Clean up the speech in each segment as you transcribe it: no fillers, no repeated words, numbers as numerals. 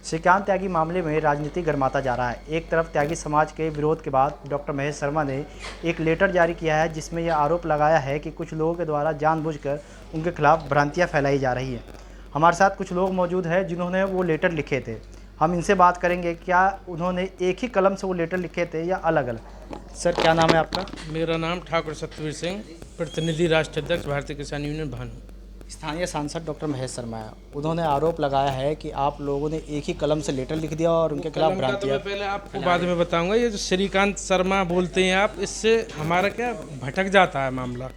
श्रीकांत त्यागी मामले में राजनीति गरमाता जा रहा है। एक तरफ त्यागी समाज के विरोध के बाद डॉक्टर महेश शर्मा ने एक लेटर जारी किया है जिसमें यह आरोप लगाया है कि कुछ लोगों के द्वारा जानबूझकर उनके खिलाफ भ्रांतियां फैलाई जा रही हैं। हमारे साथ कुछ लोग मौजूद हैं जिन्होंने वो लेटर लिखे थे। हम इनसे बात करेंगे क्या उन्होंने एक ही कलम से वो लेटर लिखे थे या अलग अलग। सर, क्या नाम है आपका? मेरा नाम ठाकुर सतवीर सिंह, प्रतिनिधि राष्ट्र अध्यक्ष भारतीय किसान यूनियन भानु। स्थानीय सांसद डॉक्टर महेश शर्मा है, उन्होंने आरोप लगाया है कि आप लोगों ने एक ही कलम से लेटर लिख दिया और उनके खिलाफ भ्रांतियां। मैं पहले आपको बाद में बताऊंगा। ये जो श्रीकांत शर्मा बोलते हैं आप, इससे हमारा क्या भटक जाता है मामला।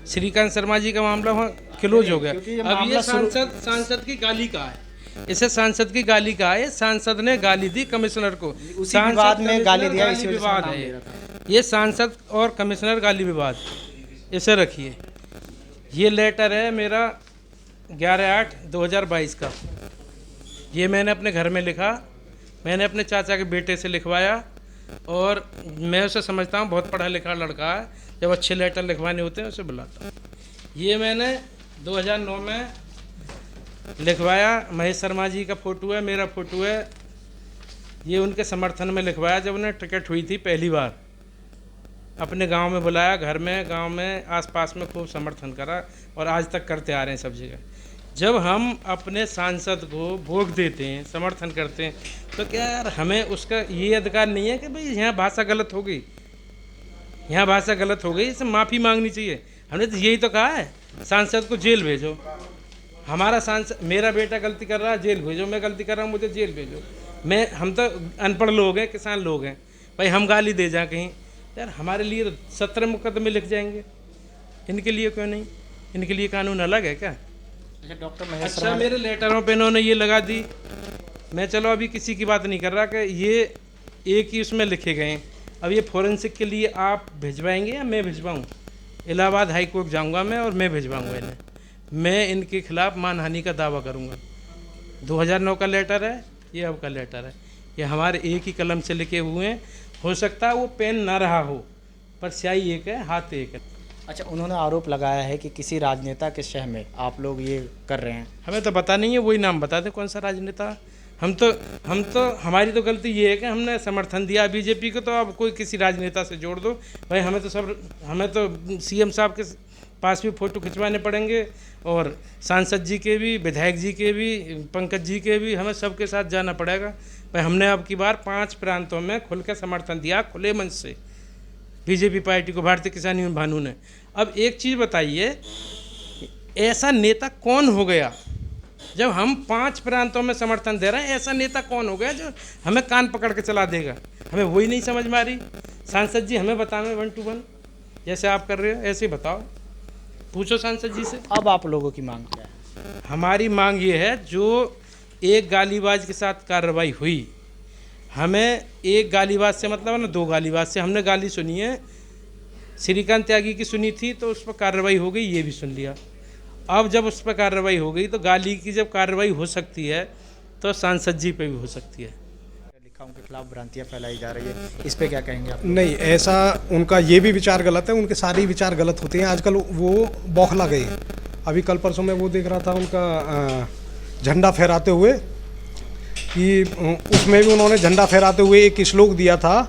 श्रीकांत शर्मा जी का मामला वहाँ क्लोज हो गया। अब ये सांसद की गाली का है, इसे सांसद की गाली का है। सांसद ने गाली दी कमिश्नर को, उसी विवाद में गाली दिया, इसी विवाद है ये सांसद और कमिश्नर गाली विवाद। इसे रखिए, ये लेटर है मेरा 11/8/2022 का। ये मैंने अपने घर में लिखा, मैंने अपने चाचा के बेटे से लिखवाया और मैं उसे समझता हूँ बहुत पढ़ा लिखा लड़का है। जब अच्छे लेटर लिखवाने होते हैं उसे बुलाता हूँ। ये मैंने 2009 में लिखवाया। महेश शर्मा जी का फ़ोटो है, मेरा फ़ोटो है। ये उनके समर्थन में लिखवाया जब उन्हें टिकट हुई थी पहली बार। अपने गांव में बुलाया, घर में, गांव में, आसपास में खूब समर्थन करा और आज तक करते आ रहे हैं सब जगह। जब हम अपने सांसद को वोट देते हैं, समर्थन करते हैं, तो क्या यार हमें उसका ये अधिकार नहीं है कि भाई यहाँ भाषा गलत हो गई, यहाँ भाषा गलत हो गई, इससे माफ़ी मांगनी चाहिए। हमने तो यही तो कहा है, सांसद को जेल भेजो। हमारा सांसद, मेरा बेटा गलती कर रहा है, जेल भेजो। मैं गलती कर रहा हूँ, मुझे जेल भेजो। हम तो अनपढ़ लोग हैं, किसान लोग हैं, भाई हम गाली दे जाएँ कहीं, यार हमारे लिए 17 मुकदमे लिख जाएंगे। इनके लिए क्यों नहीं? इनके लिए कानून अलग है क्या? अच्छा, डॉक्टर महेश अच्छा, मेरे लेटरों पे इन्होंने ये लगा दी। मैं चलो अभी किसी की बात नहीं कर रहा कि ये एक ही उसमें लिखे गए हैं। अब ये फोरेंसिक के लिए आप भिजवाएंगे या मैं भिजवाऊँ? इलाहाबाद हाई कोर्ट जाऊँगा मैं और मैं भिजवाऊँगा इन्हें। मैं इनके खिलाफ मानहानि का दावा करूँगा। 2009 का लेटर है, ये अब का लेटर है। ये हमारे एक ही कलम से लिखे हुए हैं। हो सकता है वो पेन ना रहा हो, पर स्याही एक है, हाथ एक है। अच्छा, उन्होंने आरोप लगाया है कि किसी राजनेता के शह में आप लोग ये कर रहे हैं। हमें तो पता नहीं है, वही नाम बता दें कौन सा राजनेता। हम तो हमारी तो गलती ये है कि हमने समर्थन दिया बीजेपी को, तो अब कोई किसी राजनेता से जोड़ दो भाई। हमें तो सीएम साहब के पास भी फ़ोटो खिंचवाने पड़ेंगे और सांसद जी के भी, विधायक जी के भी, पंकज जी के भी, हमें सबके साथ जाना पड़ेगा भाई। हमने अब की बार 5 प्रांतों में खुल के समर्थन दिया, खुले मन से, बीजेपी पार्टी को, भारतीय किसान यूनियन भानु ने। अब एक चीज़ बताइए, ऐसा नेता कौन हो गया जब हम 5 प्रांतों में समर्थन दे रहे हैं? ऐसा नेता कौन हो गया जो हमें कान पकड़ के चला देगा? हमें वही नहीं समझ में आ रही। सांसद जी हमें बताएं 1 to 1, जैसे आप कर रहे हो ऐसे ही बताओ, पूछो सांसद जी से। अब आप लोगों की मांग क्या है? हमारी मांग ये है, जो एक गालीबाज के साथ कार्रवाई हुई, हमें एक गालीबाज से मतलब है ना, 2 गालीबाज से। हमने गाली सुनी है, श्रीकांत त्यागी की सुनी थी तो उस पर कार्रवाई हो गई, ये भी सुन लिया। अब जब उस पर कार्रवाई हो गई तो गाली की जब कार्रवाई हो सकती है तो सांसद जी पे भी हो सकती है। लिखा उनके खिलाफ भ्रांतियां फैलाई जा रही है, इस पे क्या कहेंगे आप? नहीं, ऐसा उनका ये भी विचार गलत है। उनके सारे ही विचार गलत होते हैं। आजकल वो बौखला गए। अभी कल परसों में वो देख रहा था उनका झंडा फहराते हुए, कि उसमें भी उन्होंने झंडा फहराते हुए एक श्लोक दिया था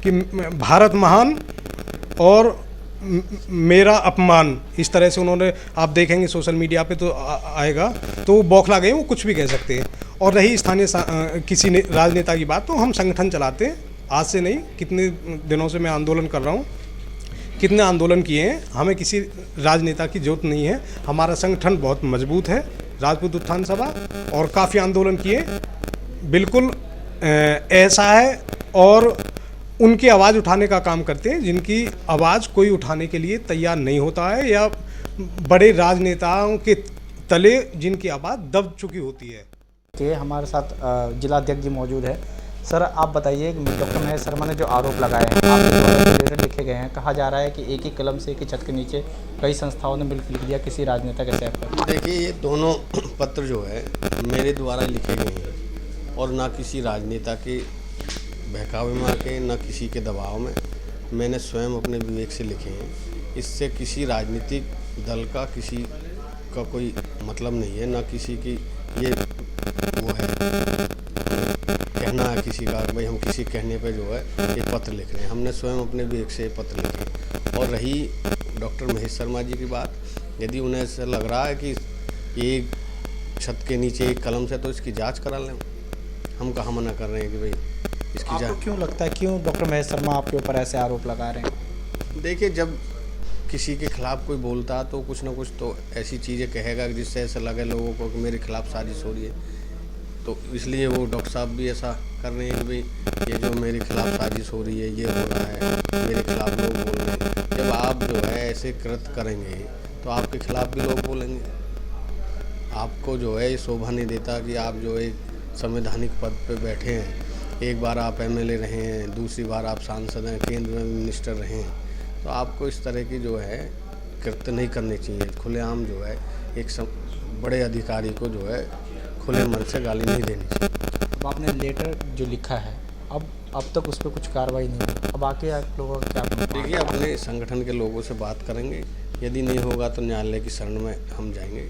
कि भारत महान और मेरा अपमान। इस तरह से उन्होंने, आप देखेंगे सोशल मीडिया पे तो आएगा, तो वो बौखला गए, वो कुछ भी कह सकते हैं। और रही स्थानीय किसी राजनेता की बात, तो हम संगठन चलाते हैं, आज से नहीं, कितने दिनों से मैं आंदोलन कर रहा हूँ, कितने आंदोलन किए हैं। हमें किसी राजनेता की जरूरत नहीं है। हमारा संगठन बहुत मजबूत है, राजपूत उत्थान सभा, और काफ़ी आंदोलन किए। बिल्कुल ऐसा है, और उनकी आवाज़ उठाने का काम करते हैं जिनकी आवाज़ कोई उठाने के लिए तैयार नहीं होता है, या बड़े राजनेताओं के तले जिनकी आवाज़ दब चुकी होती है। कि हमारे साथ जिला अध्यक्ष जी मौजूद है। सर, आप बताइए कि डॉक्टर महेश शर्मा ने जो आरोप लगाए हैं, आपके द्वारा जो लेटर लिखे गए हैं, कहा जा रहा है कि एक ही कलम से, एक ही छत के नीचे कई संस्थाओं ने मिलकर लिख दिया किसी राजनेता के शह पर। देखिए, ये दोनों पत्र जो है मेरे द्वारा लिखे गए हैं और ना किसी राजनेता के बहकावे में आके, ना किसी के दबाव में। मैंने स्वयं अपने विवेक से लिखे हैं। इससे किसी राजनीतिक दल का, किसी का कोई मतलब नहीं है, ना किसी की ये वो है किसी का भाई हम किसी कहने पे जो है ये पत्र लिख रहे हैं। हमने स्वयं अपने विवेक से ये पत्र लिखे। और रही डॉक्टर महेश शर्मा जी की बात, यदि उन्हें ऐसा लग रहा है कि ये छत के नीचे एक कलम से, तो इसकी जांच करा लें। हम कहाँ मना कर रहे हैं कि भाई इसकी आपको जांच। क्यों लगता है, क्यों डॉक्टर महेश शर्मा आपके ऊपर ऐसे आरोप लगा रहे हैं? देखिए, जब किसी के खिलाफ कोई बोलता है तो कुछ ना कुछ तो ऐसी चीज़ें कहेगा जिससे ऐसा लगे लोगों को कि मेरे खिलाफ साजिश हो रही है। तो इसलिए वो डॉक्टर साहब भी ऐसा कर रहे हैं कि भाई ये जो मेरे खिलाफ साजिश हो रही है, ये हो रहा है, मेरे खिलाफ लोग बोल रहे हैं। जब आप जो है ऐसे कृत्य करेंगे तो आपके खिलाफ भी लोग बोलेंगे। आपको जो है ये शोभा नहीं देता कि आप जो एक संवैधानिक पद पे बैठे हैं, एक बार आप एमएलए रहे हैं, दूसरी बार आप सांसद हैं, केंद्र में मिनिस्टर रहे हैं, तो आपको इस तरह की जो है कृत्य नहीं करने चाहिए। खुलेआम जो है एक बड़े अधिकारी को जो है खुले मन से गाली नहीं देनी चाहिए। अब आपने लेटर जो लिखा है, अब तक उस पर कुछ कार्रवाई नहीं हुई, अब आके आप लोगों का क्या? देखिए, अपने संगठन के लोगों से बात करेंगे, यदि नहीं होगा तो न्यायालय की शरण में हम जाएंगे।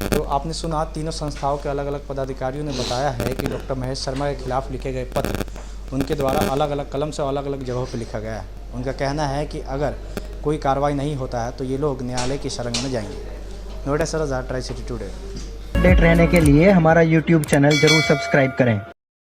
तो आपने सुना, तीनों संस्थाओं के अलग अलग पदाधिकारियों ने बताया है कि डॉक्टर महेश शर्मा के खिलाफ लिखे गए पत्र उनके द्वारा अलग अलग कलम से अलग अलग जगहों पर लिखा गया है। उनका कहना है कि अगर कोई कार्रवाई नहीं होता है तो ये लोग न्यायालय की शरण में जाएंगे। नोएडा से रज़ा, ट्राई सिटी टुडे। अपडेट रहने के लिए हमारा YouTube चैनल जरूर सब्सक्राइब करें।